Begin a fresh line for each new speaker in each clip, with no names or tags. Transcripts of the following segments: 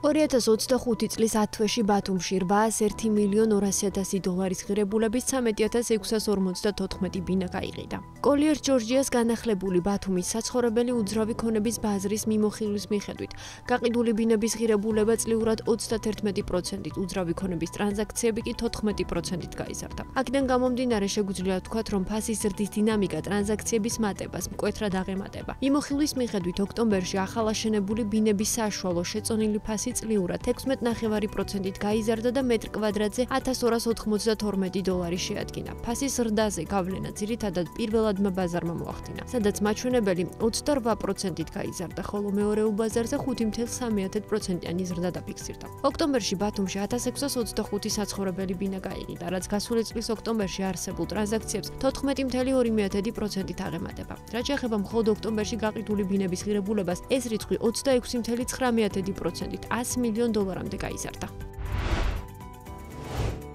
2025 წლის ათვეში ბათუმში $801,200,000 ღირებულების 13,654 ბინა გაიყიდა. კოლიერ ჯორჯიას განახლებული ბათუმის საცხოვრებელი უძრავი ქონების ბაზრის მიმოხილვის მიხედვით, გაყიდული ბინების ღირებულება წლიურად 31%-ით, უძრავი ქონების ტრანზაქციები კი 14%-ით გაიზარდა. აქედან გამომდინარე შეგვიძლია ვთქვათ, რომ ფასის ზრდის დინამიკა ტრანზაქციების მატებას მკვეთრად აღემატება. მიმოხილვის მიხედვით ოქტომბერში ახალაშენებული ბინების საშუალო შეწონილი ფასი წლიურად 16.9%-ით გაიზარდა და მეტრ კვადრატზე $1,292 შეადგინა. ფასის ზრდაზე გავლენა ძირითადად პირველადმა ბაზარმა მოახდინა, სადაც მაჩვენებელი 28%-ით გაიზარდა, ხოლო მეორეულ ბაზარზე 5.3%-იანი ზრდა დაფიქსირდა. ოქტომბერში ბათუმში 1625 საცხოვრებელი ბინა გაიყიდა, რაც გასული წლის ოქტომბერში არსებულ ტრანზაქციებს 14.2%-ით აღემატება. რაც შეეხება მხოლოდ ოქტომბერში გაყიდული ბინების ღირებულებას, ეს რიცხვი 26.9%-ით $100 მილიონამდე გაიზარდა.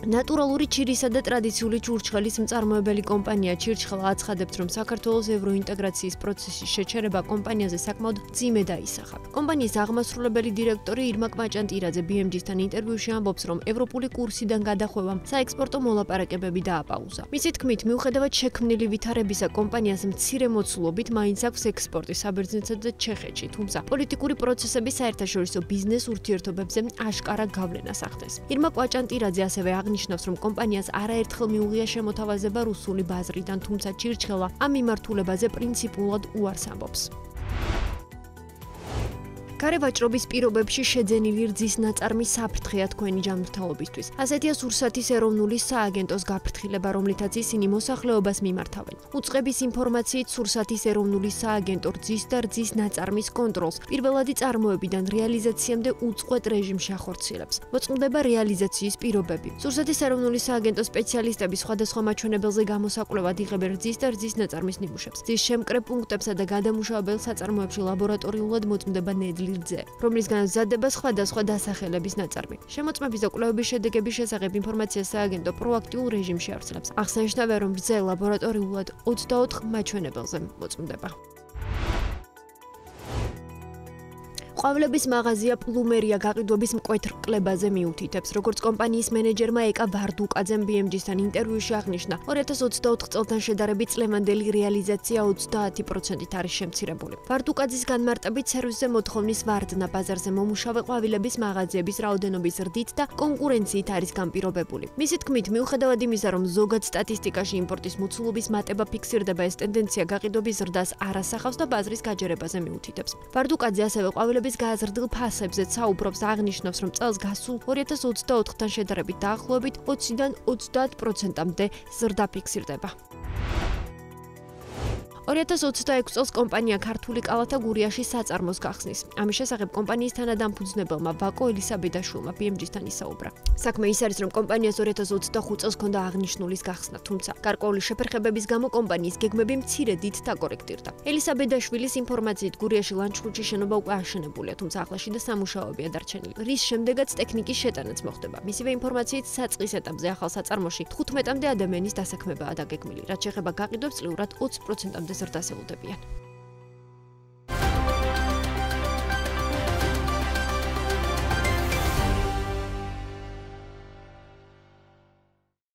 ნატურალური ჩირისა და ტრადიციული ჩურჩხელის მწარმოებელი კომპანია ჩირჩხელა აცხადებს, რომ საქართველოს ევროინტეგრაციის პროცესის შეჩერება კომპანიაზე საკმაოდ მძიმე დაისახა. კომპანიის აღმასრულებელი დირექტორი ირმა კვაჭანტირაძე BMG-სთან ინტერვიუში ამბობს, რომ ევროპული კურსიდან გადახვევამ საექსპორტო მოლაპარაკებები დააპაუზა. მისი თქმით, მიუხედავად შექმნილი ვითარებისა, კომპანიას მცირე მოცულობით მაინც აქვს ექსპორტი საბერძნეთსა და ჩეხეთში, თუმცა პოლიტიკური პროცესები საერთაშორისო ბიზნეს ურთიერთობებზე აშკარა გავლენას ახდენს. ირმა კვაჭანტირაძე ასევე ნიშნავს, რომ კომპანიას არაერთხელ მიუღია შემოთავაზება რუსული ბაზრიდან, თუმცა ჩირჩხელა ამ მიმართულებაზე პრინციპულად უარს ამბობს. გარევაჭრობის პირობებში შეძენილი რძის ნაწარმი საფრთხეა თქვენი ჯანმრთელობისთვის. ასეთია სურსათის ეროვნული სააგენტოს გაფრთხილება, რომლითაც ისინი მოსახლეობას მიმართავენ. უწყების ინფორმაციით, სურსათის ეროვნული სააგენტო რძის და რძის ნაწარმის კონტროლს პირველადი წარმოებიდან რეალიზაციამდე უწყვეტ რეჟიმში ახორციელებს. მოწყდება რეალიზაციის პირობები. სურსათის ეროვნული სააგენტოს სპეციალისტები სხვადასხვა მაჩვენებელზე გამოსაკვლევად იღებენ რძის და რძის ნაწარმის ნიმუშებს. რძის შემკრებ პუნქტებსა და გადამუშავებელ საწარმოებში ლაბორატორიულად მოწმდება ნედლი რძე, რომლისგან მზადდება სხვადასხვა დასახელების ნაწარმი. შემოწმების და კვლევების შედეგების შესახებ ინფორმაციას სააგენტო პროაქტიულ რეჟიმში ავრცელებს. აღსანიშნავია, რომ რძე ლაბორატორიულად 24 მაჩვენებელზე მოწმდება. ყვავილების მაღაზია პლუმერია გაყიდვების მკვეთრ კლებაზე მიუთითებს, როგორც კომპანიის მენეჯერმა ეკა ვარდუკაძემ BMG-სთან ინტერვიუში აღნიშნა, 2024 წელთან შედარებით წლევანდელი რეალიზაცია 30%-ით არის შემცირებული. ვარდუკაძის განმარტებით, სერვისზე მოთხოვნის ვარდნა ბაზარზე მომუშავე ყვავილების მაღაზიების რაოდენობის ზრდით და კონკურენციით არის განპირობებული. მისი თქმით, მიუხედავად იმისა, რომ ზოგად სტატისტიკაში იმპორტის მოცულობის მატება ფიქსირდება, ეს ტენდენცია გაყიდვების ზრდას არ ასახავს და ბაზრის გაჯერებაზე მიუთითებს. ვარდუკაძე ასევე ყვავილების გააზრდილ ფასებზეც საუბრობს, აღნიშნავს, რომ წელს გასულ 2024-თან შედარებით დაახლოებით 20-დან 30%-მდე ზრდა ფიქსირდება. 2026 წელს კომპანია ქართული კალათა გურიაში საწარმოს გახსნის. ამის შესახებ კომპანიის თანადამფუძნებელმა ვაკო ელისაბედაშვილმა BMG-სთან ისაუბრა. საქმე ის არის, რომ კომპანიას 2025 წელს ჰქონდა აღნიშნულის გახსნა, თუმცა გარკვეული შეფერხებების გამო კომპანიის გეგმები მცირე დიდ დაკორექტირდა. ელისაბედაშვილის ინფორმაციით, გურიაში ლანჩხუთში შენობა უკვე აშენებულია, თუმცა ახლაში და სამუშაოებია დარჩენილი, რის შემდეგაც ტექნიკის შეტანაც მოხდება. მისივე ინფორმაციით, საწყის ეტაპზე ახალ საწარმოში 15-მდე ადამიანის დასაქმებაა დაგეგმილი, რაც შეეხება გაყიდვებს წლიურად 20%-მდე ზრდას ელოდებიან.